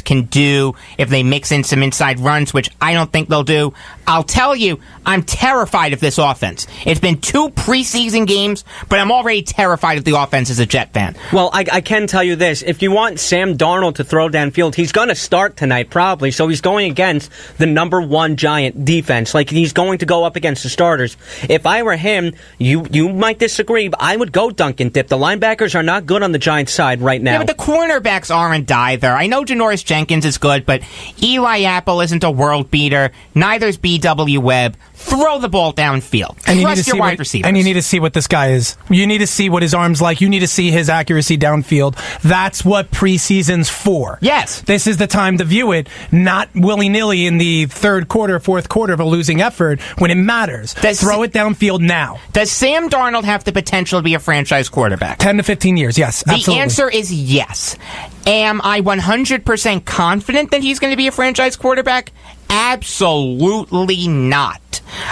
can do if they mix in some inside runs, which I don't think they'll do. I'll tell you, I'm terrified of this offense. It's been 2 preseason games, but I'm already terrified of the offense as a Jet fan. Well, I can tell you this. If you want Sam Darnold to throw downfield, he's going to start tonight probably, so he's going against the number 1 Giant defense. Like, he's going to go up against the starters. If I were him, you might disagree, but I would go dunk and dip. The linebackers are not good on the Giants side right now. Yeah, but the cornerbacks aren't either. I know Janoris Jenkins is good, but Eli Apple isn't a world beater. Neither's B.W. Webb. Throw the ball downfield. And Trust your wide receivers. And you need to see what this guy is. You need to see what his arm's like. You need to see his accuracy downfield. That's what preseason's for. Yes. This is the time to view it, not willy-nilly in the third quarter, fourth quarter of a losing effort when it matters. Throw it downfield now. Does Sam Darnold have the potential to be a franchise quarterback? 10 to 15 years, yes. Absolutely. The answer is yes. Am I 100% confident that he's going to be a franchise quarterback? Absolutely not.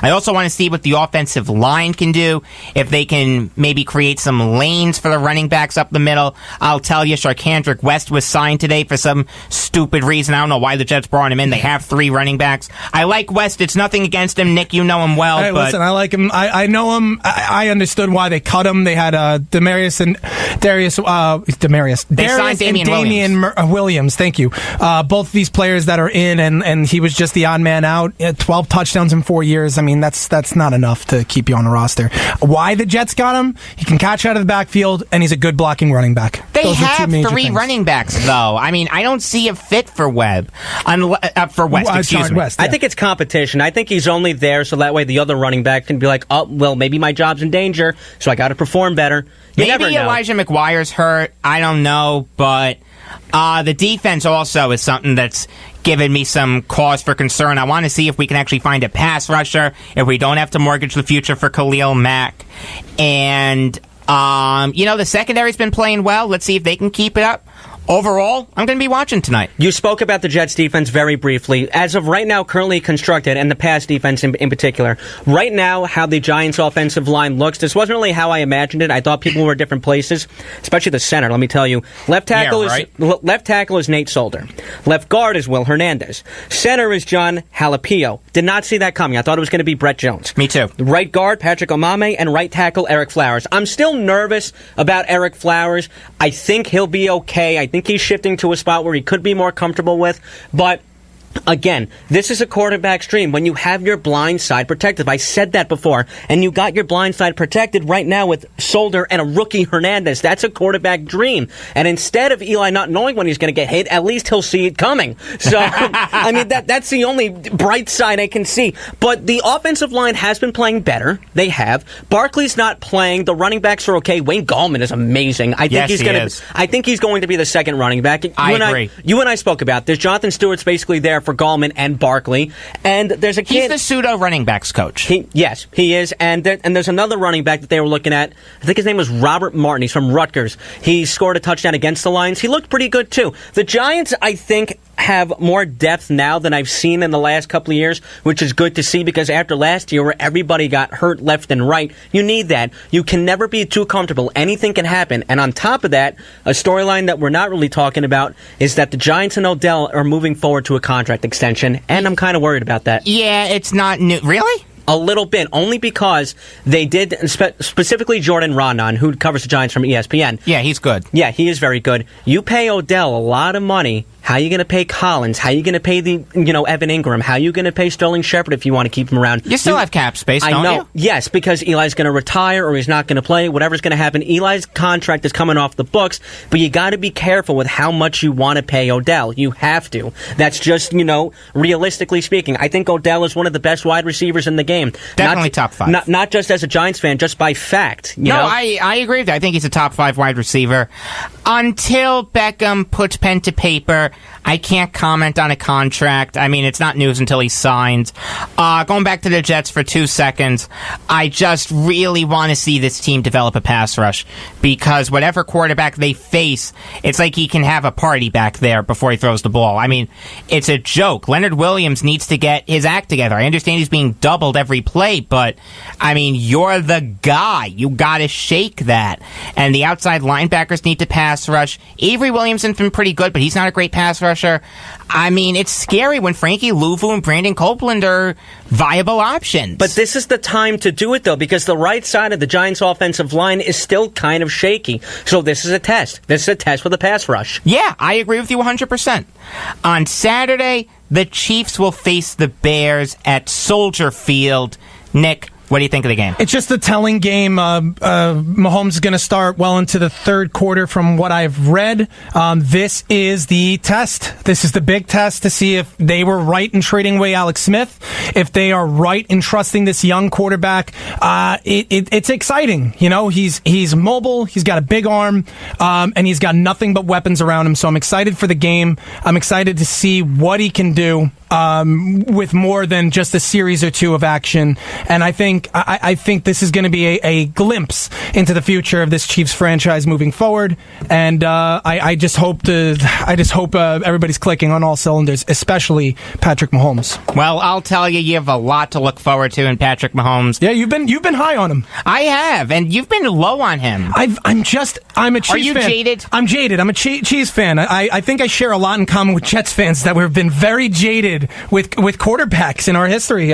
I also want to see what the offensive line can do, if they can maybe create some lanes for the running backs up the middle. I'll tell you, Sharkhandrick West was signed today for some stupid reason. I don't know why the Jets brought him in. They have 3 running backs. I like West. It's nothing against him. Nick, you know him well. Hey, listen, I like him. I know him. I understood why they cut him. They had Demarius and Darius. They signed Damian Williams. Thank you. Both these players that are in, and he was just the odd man out. 12 touchdowns in 4 years. I mean, that's not enough to keep you on the roster. Why the Jets got him? He can catch out of the backfield, and he's a good blocking running back. Those have 3 running backs, though. I mean, I don't see a fit for West. Excuse me. West, yeah. I think it's competition. I think he's only there so that way the other running back can be like, oh, well, maybe my job's in danger, so I got to perform better. Maybe Elijah McGuire's hurt. I don't know, but the defense also is something that's given me some cause for concern. I want to see if we can actually find a pass rusher, if we don't have to mortgage the future for Khalil Mack. And, the secondary's been playing well. Let's see if they can keep it up. Overall, I'm going to be watching tonight. You spoke about the Jets defense very briefly. As of right now, currently constructed, and the pass defense in particular. Right now, how the Giants' offensive line looks, this wasn't really how I imagined it. I thought people were different places, especially the center, let me tell you. Left tackle is Nate Solder. Left guard is Will Hernandez. Center is John Halapio. Did not see that coming. I thought it was going to be Brett Jones. Me too. Right guard, Patrick Omame, and right tackle, Eric Flowers. I'm still nervous about Eric Flowers. I think he'll be okay. I think he's shifting to a spot where he could be more comfortable with, but again, this is a quarterback's dream when you have your blind side protected. I said that before, and you got your blind side protected right now with Solder and a rookie Hernandez. That's a quarterback dream. And instead of Eli not knowing when he's going to get hit, at least he'll see it coming. So, I mean, that's the only bright side I can see. But the offensive line has been playing better. They have. Barkley's not playing. The running backs are okay. Wayne Gallman is amazing. I think he's going to be the second running back. I agree. You and I spoke about this. Jonathan Stewart's basically there for Gallman and Barkley, and there's a kid. He's the pseudo running backs coach. Yes, he is, and there's another running back that they were looking at. I think his name was Robert Martin. He's from Rutgers. He scored a touchdown against the Lions. He looked pretty good too. The Giants, I think, have more depth now than I've seen in the last couple of years, which is good to see because after last year where everybody got hurt left and right, you need that. You can never be too comfortable. Anything can happen. And on top of that, a storyline that we're not really talking about is that the Giants and Odell are moving forward to a contract extension, and I'm kind of worried about that. Yeah, it's not new. Really? A little bit, only because they did, specifically Jordan Raanan, who covers the Giants from ESPN. Yeah, he's good. Yeah, he is very good. You pay Odell a lot of money. How are you going to pay Collins? How are you going to pay Evan Ingram? How are you going to pay Sterling Shepard if you want to keep him around? You still have cap space, don't you? I know. Yes, because Eli's going to retire or he's not going to play. Whatever's going to happen. Eli's contract is coming off the books, but you got to be careful with how much you want to pay Odell. You have to. That's just, realistically speaking. I think Odell is one of the best wide receivers in the game. Definitely top 5. Not just as a Giants fan, just by fact. You know? I agree with that. I think he's a top 5 wide receiver. Until Beckham puts pen to paper, I can't comment on a contract. I mean, it's not news until he signs. Going back to the Jets for 2 seconds, I just really want to see this team develop a pass rush because whatever quarterback they face, it's like he can have a party back there before he throws the ball. I mean, it's a joke. Leonard Williams needs to get his act together. I understand he's being doubled every play, but, I mean, you're the guy. You got to shake that. And the outside linebackers need to pass pass rush. Avery Williamson's been pretty good, but he's not a great pass rusher. I mean, it's scary when Frankie Louvu and Brandon Copeland are viable options. But this is the time to do it, though, because the right side of the Giants' offensive line is still kind of shaky. So this is a test. This is a test for the pass rush. Yeah, I agree with you 100%. On Saturday, the Chiefs will face the Bears at Soldier Field. Nick, what do you think of the game? It's just a telling game. Mahomes is going to start well into the third quarter from what I've read. This is the test. This is the big test to see if they were right in trading away Alex Smith, if they are right in trusting this young quarterback. It's exciting. You know, he's mobile, he's got a big arm, and he's got nothing but weapons around him. So I'm excited for the game. I'm excited to see what he can do with more than just a series or two of action. And I think this is going to be a glimpse into the future of this Chiefs franchise moving forward. And I just hope everybody's clicking on all cylinders, especially Patrick Mahomes. Well, I'll tell you, you have a lot to look forward to in Patrick Mahomes. Yeah, you've been high on him. I have, and you've been low on him. I'm a Chiefs fan. Are you jaded? I'm jaded. I'm a Chiefs fan. I think I share a lot in common with Jets fans that we've been very jaded with quarterbacks in our history.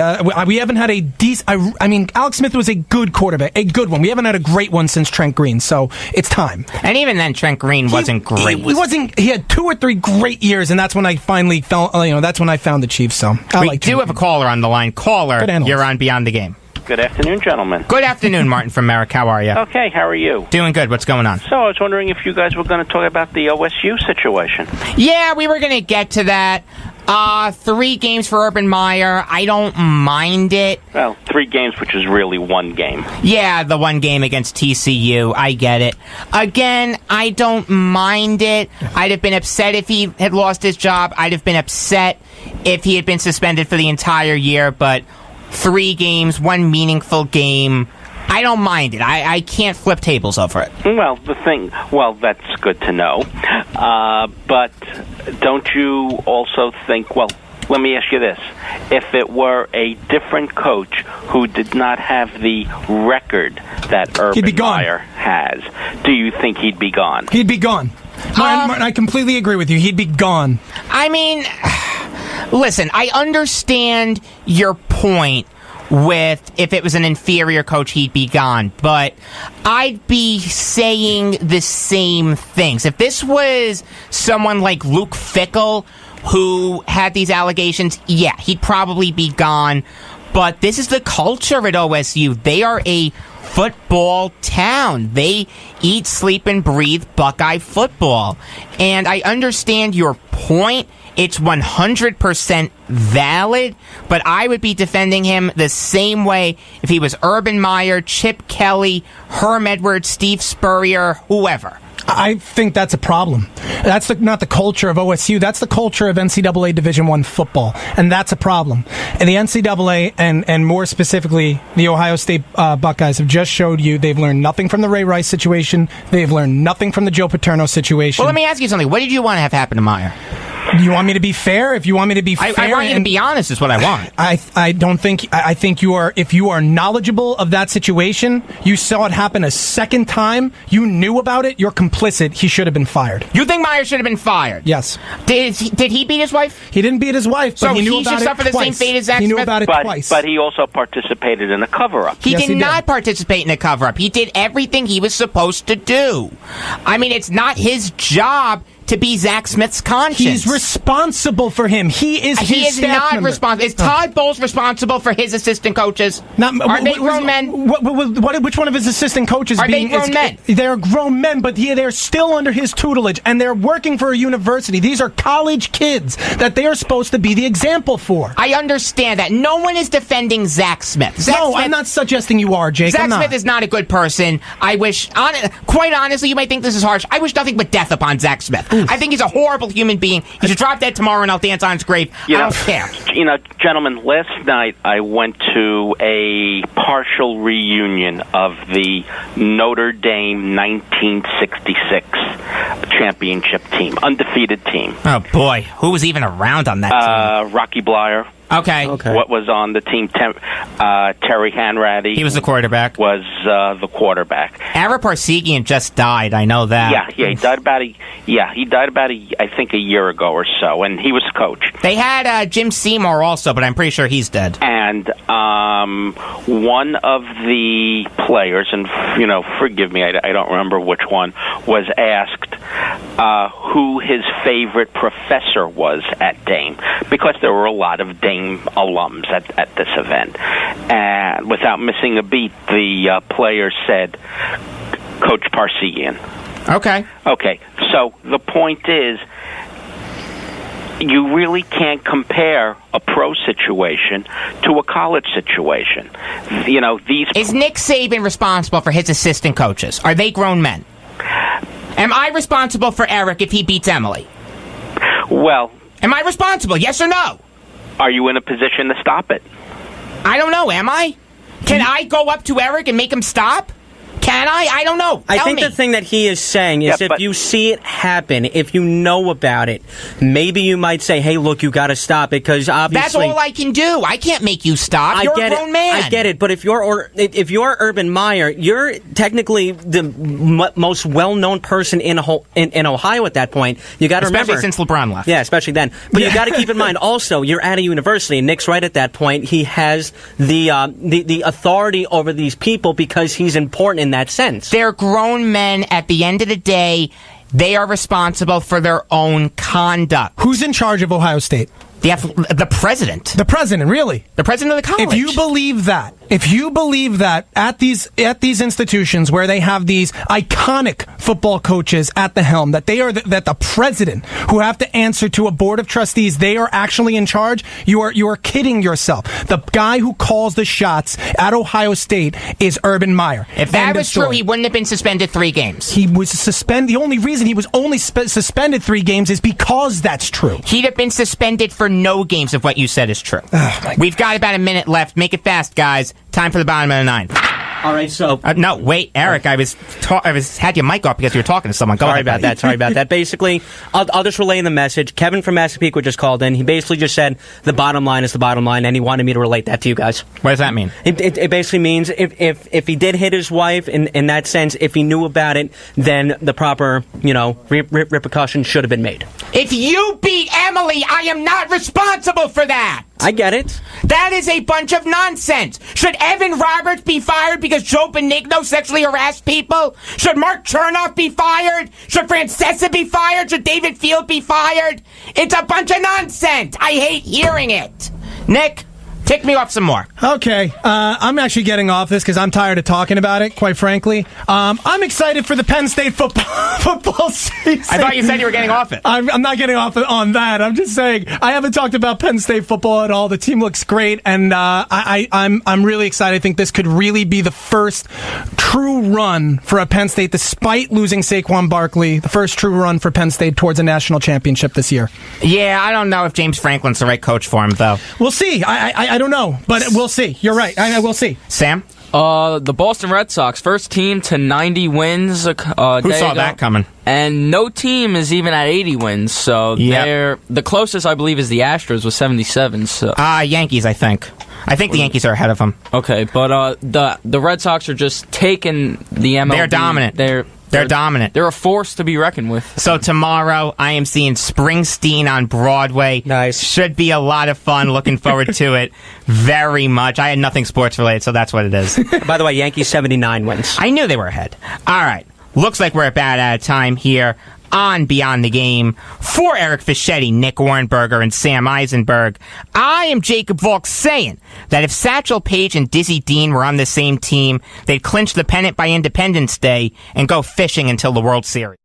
We haven't had a decent. I mean, Alex Smith was a good quarterback, a good one. We haven't had a great one since Trent Green, so it's time. And even then, Trent Green wasn't great. He wasn't. He had 2 or 3 great years, and that's when I finally felt. That's when I found the Chiefs. So we do have a caller on the line. Caller, you're on Beyond the Game. Good afternoon, gentlemen. Good afternoon, Martin from Merrick. How are you? Okay, how are you? Doing good. What's going on? So I was wondering if you guys were going to talk about the OSU situation. Yeah, we were going to get to that. 3 games for Urban Meyer. I don't mind it. Well, 3 games, which is really 1 game. Yeah, the 1 game against TCU. I get it. Again, I don't mind it. I'd have been upset if he had lost his job. I'd have been upset if he had been suspended for the entire year, but 3 games, 1 meaningful game. I don't mind it. I can't flip tables over it. Well, that's good to know. But don't you also think, well, let me ask you this. If it were a different coach who did not have the record that Urban Meyer has, do you think he'd be gone? He'd be gone. Martin, I completely agree with you. He'd be gone. I mean, listen, I understand your point with if it was an inferior coach, he'd be gone. But I'd be saying the same things. If this was someone like Luke Fickell who had these allegations, yeah, he'd probably be gone. But this is the culture at OSU. They are a football town. They eat, sleep, and breathe Buckeye football. And I understand your point. It's 100% valid, but I would be defending him the same way if he was Urban Meyer, Chip Kelly, Herm Edwards, Steve Spurrier, whoever. I think that's a problem. That's not the culture of OSU. That's the culture of NCAA Division I football, and that's a problem. And the NCAA, and more specifically, the Ohio State Buckeyes have just showed you they've learned nothing from the Ray Rice situation. They've learned nothing from the Joe Paterno situation. Well, let me ask you something. What did you want to have happen to Meyer? Do you want me to be fair? If you want me to be fair, I want you to be honest. Is what I want. I think you are. If you are knowledgeable of that situation, you saw it happen a second time. You knew about it. You're complicit. He should have been fired. You think Meyer should have been fired? Yes. Did he beat his wife? He didn't beat his wife, but so he knew he about should it suffer the twice. same fate as Zach He knew Smith? about it twice. But he also participated in a cover-up. He Yes, did not participate in a cover-up. He did everything he was supposed to do. I mean, it's not his job to be Zach Smith's conscience. He's responsible for him. He is his staff not member. responsible. Is Todd Bowles responsible for his assistant coaches? Are they grown men? Which one of his assistant coaches? Are they grown men? They're grown men, but they're still under his tutelage, and they're working for a university. These are college kids that they are supposed to be the example for. I understand that. No one is defending Zach Smith. Smith, I'm not suggesting you are, Jake. Zach Smith is not a good person. I wish, quite honestly, you might think this is harsh. I wish nothing but death upon Zach Smith. Oof. I think he's a horrible human being. He should drop dead tomorrow and I'll dance on his grave. I don't care. Gentlemen, last night I went to a partial reunion of the Notre Dame 1966 championship team, undefeated team. Oh, boy. Who was even around on that team? Rocky Blyer. Okay. What was on the team? Terry Hanratty. He was the quarterback. Was the quarterback. Ara Parsegian just died. I know that. Yeah. He died about I think a year ago or so, and he was coach. They had Jim Seymour also, but I'm pretty sure he's dead. And one of the players, and forgive me, I don't remember which one, was asked who his favorite professor was at Dame, because there were a lot of Dame alums at this event. And without missing a beat, the player said, Coach Parsegian. Okay. So the point is, you really can't compare a pro situation to a college situation. Is Nick Saban responsible for his assistant coaches? Are they grown men? Am I responsible for Eric if he beats Emily? Well, am I responsible? Yes or no? Are you in a position to stop it? I don't know. Am I? Can I go up to Eric and make him stop? Can I? I don't know. I think the thing that he is saying is if you see it happen, if you know about it, maybe you might say, hey, look, you got to stop it, because obviously... That's all I can do. I can't make you stop. You're a grown man. I get it, but if you're Urban Meyer, you're technically the most well-known person in Ohio at that point. You got to remember... Especially since LeBron left. Yeah, especially then. But you got to keep in mind, also, you're at a university, and Nick's right at that point. He has the authority over these people because he's important in that sense. They're grown men. At the end of the day, they are responsible for their own conduct. Who's in charge of Ohio State? The president. The president, really? The president of the college. If you believe that at these institutions where they have these iconic football coaches at the helm, that that the president who have to answer to a board of trustees, they are actually in charge, you are kidding yourself. The guy who calls the shots at Ohio State is Urban Meyer. If that was true, he wouldn't have been suspended 3 games. He was suspended. The only reason he was only suspended 3 games is because that's true. He'd have been suspended for no games if what you said is true. We've got about a minute left. Make it fast, guys. Time for the bottom of the 9. All right, so... no, wait, Eric, I had your mic off because you were talking to someone. Sorry about that. Basically, I'll just relay the message. Kevin from Massapequa just called in. He basically just said the bottom line is the bottom line, and he wanted me to relate that to you guys. What does that mean? It basically means if he did hit his wife, in that sense, if he knew about it, then the proper, repercussions should have been made. If you beat Emily, I am not responsible for that! I get it. That is a bunch of nonsense. Should Evan Roberts be fired because Joe Benigno sexually harassed people? Should Mark Chernoff be fired? Should Francesa be fired? Should David Field be fired? It's a bunch of nonsense. I hate hearing it. Nick, tick me off some more. Okay. I'm actually getting off this because I'm tired of talking about it, quite frankly. I'm excited for the Penn State football season. I thought you said you were getting off it. I'm not getting off on that. I'm just saying I haven't talked about Penn State football at all. The team looks great, and I'm really excited. I think this could really be the first true run for a Penn State, despite losing Saquon Barkley, the first true run for Penn State towards a national championship this year. Yeah, I don't know if James Franklin's the right coach for him, though. We'll see. I don't know, but we'll see. You're right. We'll see. Sam? The Boston Red Sox, first team to 90 wins. Who saw that coming? And no team is even at 80 wins, so the closest, I believe, is the Astros with 77. So. Yankees, I think. I think the Yankees are ahead of them. Okay, but the Red Sox are just taking the MLB. They're dominant. They're dominant. They're a force to be reckoned with. So tomorrow, I am seeing Springsteen on Broadway. Nice. Should be a lot of fun. Looking forward to it very much. I had nothing sports related, so that's what it is. By the way, Yankees 79 wins. I knew they were ahead. All right. Looks like we're about out of time here on Beyond the Game. For Eric Fischetti, Nick Ohrnberger, and Sam Eisenberg, I am Jacob Valk saying that if Satchel Paige and Dizzy Dean were on the same team, they'd clinch the pennant by Independence Day and go fishing until the World Series.